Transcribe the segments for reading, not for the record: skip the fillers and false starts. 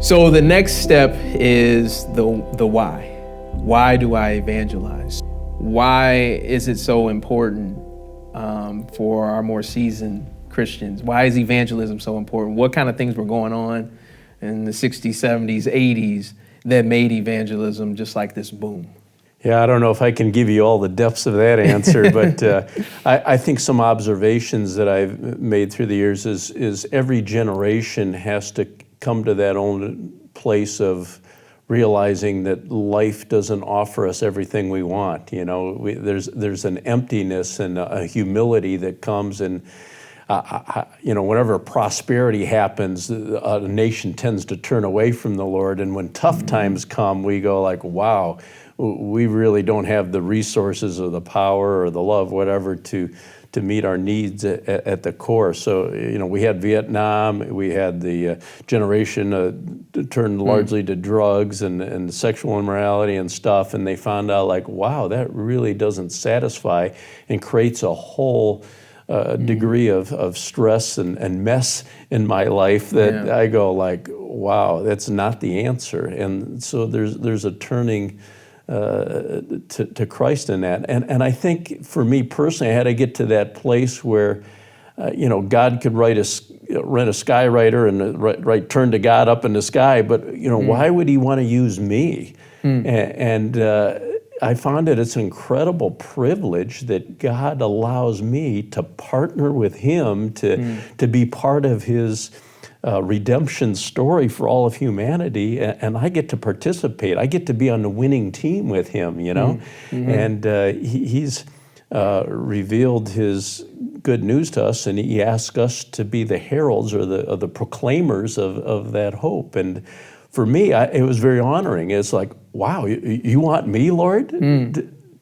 So the next step is the why. Why do I evangelize? Why is it so important for our more seasoned Christians? Why is evangelism so important? What kind of things were going on in the 60s, 70s, 80s that made evangelism just like this boom? Yeah, I don't know if I can give you all the depths of that answer, but I think some observations that I've made through the years is every generation has to come to that own place of realizing that life doesn't offer us everything we want. You know, there's an emptiness and a humility that comes, and whenever prosperity happens, a nation tends to turn away from the Lord, and when tough times come, we go like, wow, we really don't have the resources or the power or the love, whatever, to meet our needs at the core. So, we had Vietnam, we had the generation turned largely to drugs and sexual immorality and stuff, and they found out like, wow, that really doesn't satisfy and creates a whole degree of stress and mess in my life that I go like, wow, that's not the answer. And so there's a turning to Christ in that. And I think for me personally, I had to get to that place where, God could rent a skywriter and turn to God up in the sky, but, why would he want to use me? And I found that it's an incredible privilege that God allows me to partner with him to be part of his redemption story for all of humanity, and I get to participate. I get to be on the winning team with him, and he's revealed his good news to us, and he asks us to be the heralds or the proclaimers of that hope. And for me, it was very honoring. It's like, wow, you want me, Lord,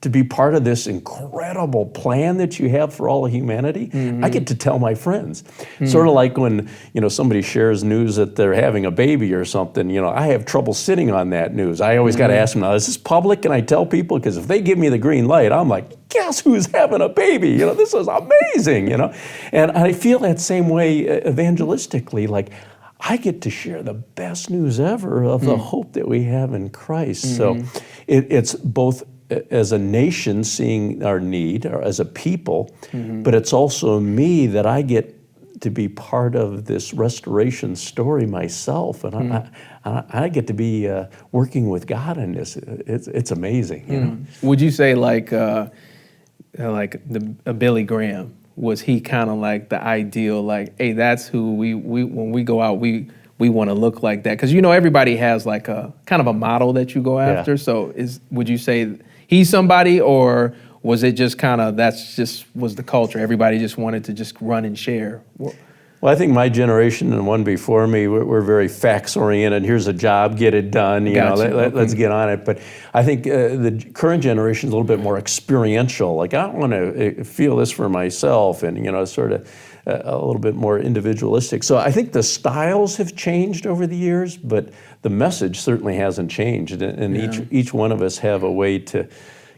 to be part of this incredible plan that you have for all of humanity? I get to tell my friends. Sort of like when, somebody shares news that they're having a baby or something, I have trouble sitting on that news. I always got to ask them, now, is this public? Can I tell people? Because if they give me the green light, I'm like, guess who's having a baby? This is amazing, And I feel that same way evangelistically, like, I get to share the best news ever of the hope that we have in Christ. So it's both as a nation seeing our need, or as a people, but it's also me that I get to be part of this restoration story myself, and I get to be working with God in this. It's amazing, Would you say like Billy Graham? Was he kind of like the ideal, like, hey, that's who we when we go out, we want to look like that? Because everybody has like a kind of a model that you go after. So would you say he's somebody, or was it just kind of was the culture? Everybody just wanted to just run and share? Well, I think my generation and one before me, we're very facts-oriented. Here's a job, get it done. Let's get on it. But I think the current generation is a little bit more experiential. Like, I want to feel this for myself, and sort of a little bit more individualistic. So I think the styles have changed over the years, but the message certainly hasn't changed. And each one of us have a way to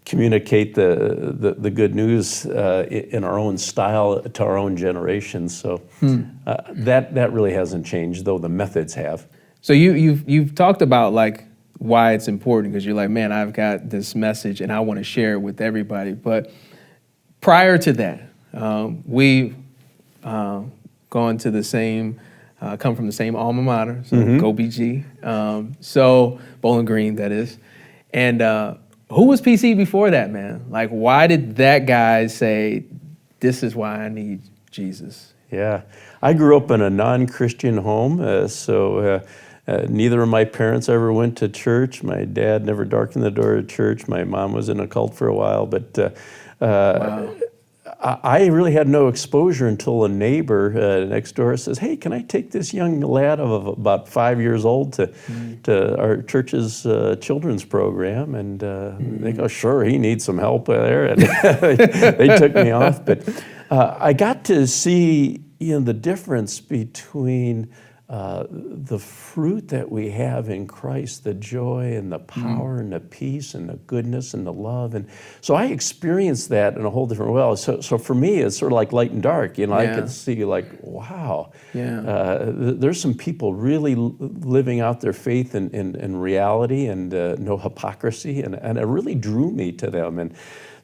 communicate the good news in our own style to our own generation. So that really hasn't changed, though the methods have. So you've talked about like why it's important, because you're like, man, I've got this message and I want to share it with everybody. But prior to that, we've gone to the same, come from the same alma mater, so go BG. So Bowling Green, that is. And who was PC before that, man? Like, why did that guy say, this is why I need Jesus? Yeah, I grew up in a non-Christian home, so neither of my parents ever went to church. My dad never darkened the door of church. My mom was in a cult for a while, but Wow. I really had no exposure until a neighbor next door says, hey, can I take this young lad of about 5 years old to our church's children's program? And they go, sure, he needs some help there. And they took me off. But I got to see the difference between the fruit that we have in Christ, the joy and the power and the peace and the goodness and the love. And so I experienced that in a whole different way. So for me, it's sort of like light and dark. You know, I could see like, wow, there's some people really living out their faith in reality and no hypocrisy. And it really drew me to them. And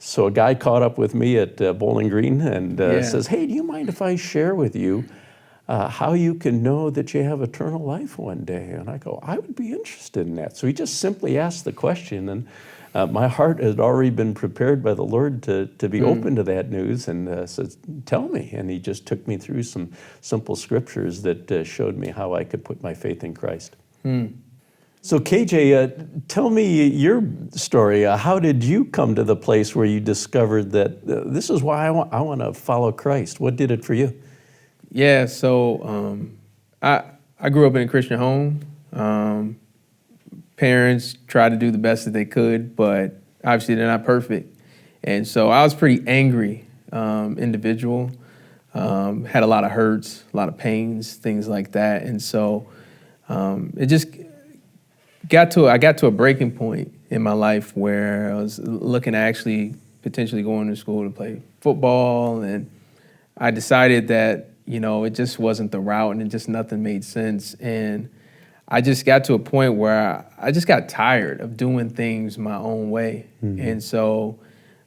so a guy caught up with me at Bowling Green and says, hey, do you mind if I share with you how you can know that you have eternal life one day? And I go, I would be interested in that. So he just simply asked the question, and my heart had already been prepared by the Lord to be open to that news, and said, tell me. And he just took me through some simple scriptures that showed me how I could put my faith in Christ. So KJ, tell me your story. How did you come to the place where you discovered that this is why I want to follow Christ? What did it for you? Yeah, so I grew up in a Christian home. Parents tried to do the best that they could, but obviously they're not perfect. And so I was a pretty angry individual, had a lot of hurts, a lot of pains, things like that. And so it just I got to a breaking point in my life where I was looking at actually potentially going to school to play football, and I decided that it just wasn't the route, and it just nothing made sense. And I just got to a point where I just got tired of doing things my own way. And so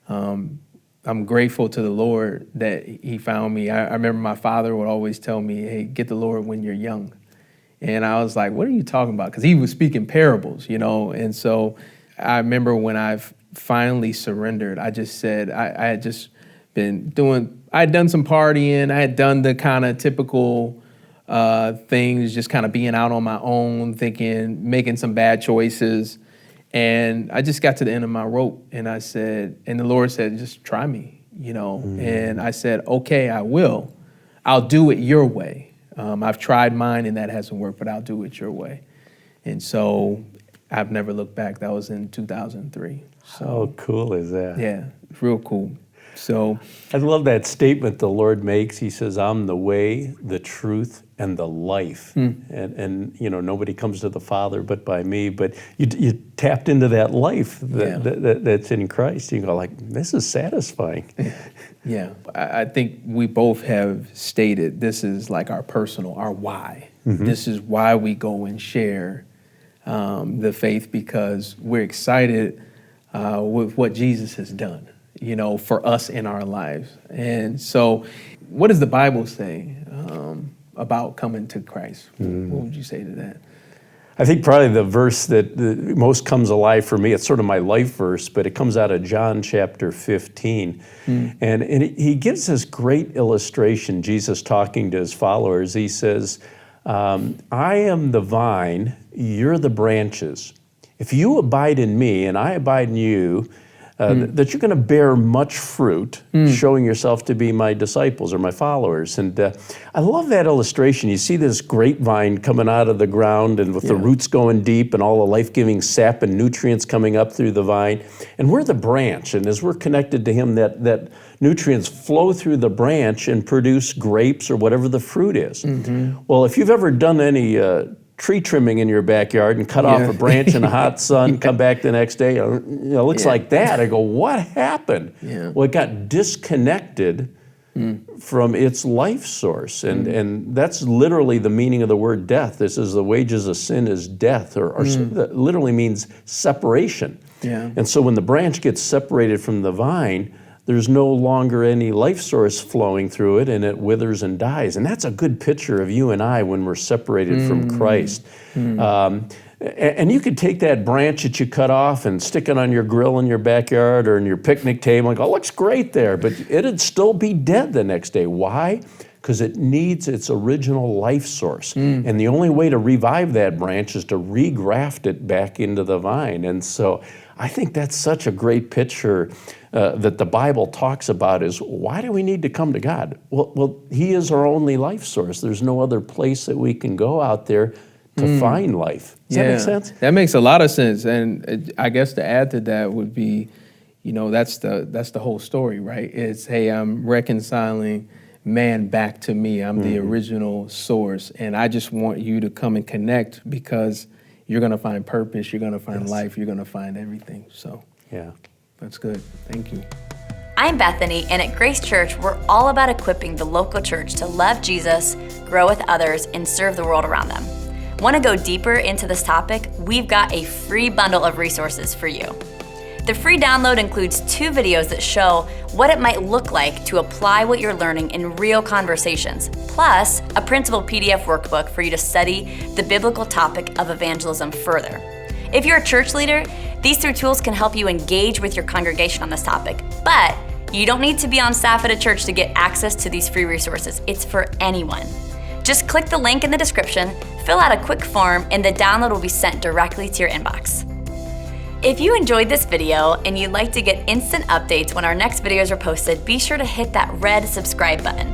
I'm grateful to the Lord that he found me. I remember my father would always tell me, hey, get the Lord when you're young. And I was like, what are you talking about? Because he was speaking parables, And so I remember when I finally surrendered, I just said, I had just I had done some partying. I had done the kind of typical things, just kind of being out on my own, making some bad choices. And I just got to the end of my rope, and I said, and the Lord said, just try me, And I said, okay, I will. I'll do it your way. I've tried mine, and that hasn't worked, but I'll do it your way. And so I've never looked back. That was in 2003. So, how cool is that? Yeah, real cool. So I love that statement the Lord makes. He says, I'm the way, the truth, and the life. And nobody comes to the Father but by me. But you tapped into that life that's in Christ. You go like, this is satisfying. Yeah, I think we both have stated this is like our why. This is why we go and share the faith, because we're excited with what Jesus has done, for us in our lives. And so what does the Bible say about coming to Christ? What would you say to that? I think probably the verse that most comes alive for me, it's sort of my life verse, but it comes out of John chapter 15. And he gives this great illustration, Jesus talking to his followers. He says, I am the vine, you're the branches. If you abide in me and I abide in you, that you're going to bear much fruit, showing yourself to be my disciples or my followers. And I love that illustration. You see this grapevine coming out of the ground, and with the roots going deep and all the life-giving sap and nutrients coming up through the vine. And we're the branch, and as we're connected to him, that nutrients flow through the branch and produce grapes or whatever the fruit is. Well, if you've ever done any tree trimming in your backyard and cut off a branch in the hot sun, come back the next day, it looks like that. I go, what happened? Well, it got disconnected from its life source. And that's literally the meaning of the word death. This is the wages of sin is death, or that literally means separation. And so when the branch gets separated from the vine, there's no longer any life source flowing through it, and it withers and dies. And that's a good picture of you and I when we're separated from Christ. And you could take that branch that you cut off and stick it on your grill in your backyard or in your picnic table and go, oh, looks great there, but it'd still be dead the next day. Why? Because it needs its original life source. And the only way to revive that branch is to regraft it back into the vine. And so I think that's such a great picture that the Bible talks about, is why do we need to come to God? Well, he is our only life source. There's no other place that we can go out there to find life. Does that make sense? That makes a lot of sense. And I guess to add to that would be, that's the whole story, right? It's, hey, I'm reconciling man back to me. I'm the original source. And I just want you to come and connect because you're going to find purpose, you're going to find life, you're going to find everything. So Yeah. that's good. Thank you. I'm Bethany, and at Grace Church, we're all about equipping the local church to love Jesus, grow with others, and serve the world around them. Want to go deeper into this topic? We've got a free bundle of resources for you. The free download includes 2 videos that show what it might look like to apply what you're learning in real conversations, plus a printable PDF workbook for you to study the biblical topic of evangelism further. If you're a church leader, these 3 tools can help you engage with your congregation on this topic, but you don't need to be on staff at a church to get access to these free resources. It's for anyone. Just click the link in the description, fill out a quick form, and the download will be sent directly to your inbox. If you enjoyed this video and you'd like to get instant updates when our next videos are posted, be sure to hit that red subscribe button.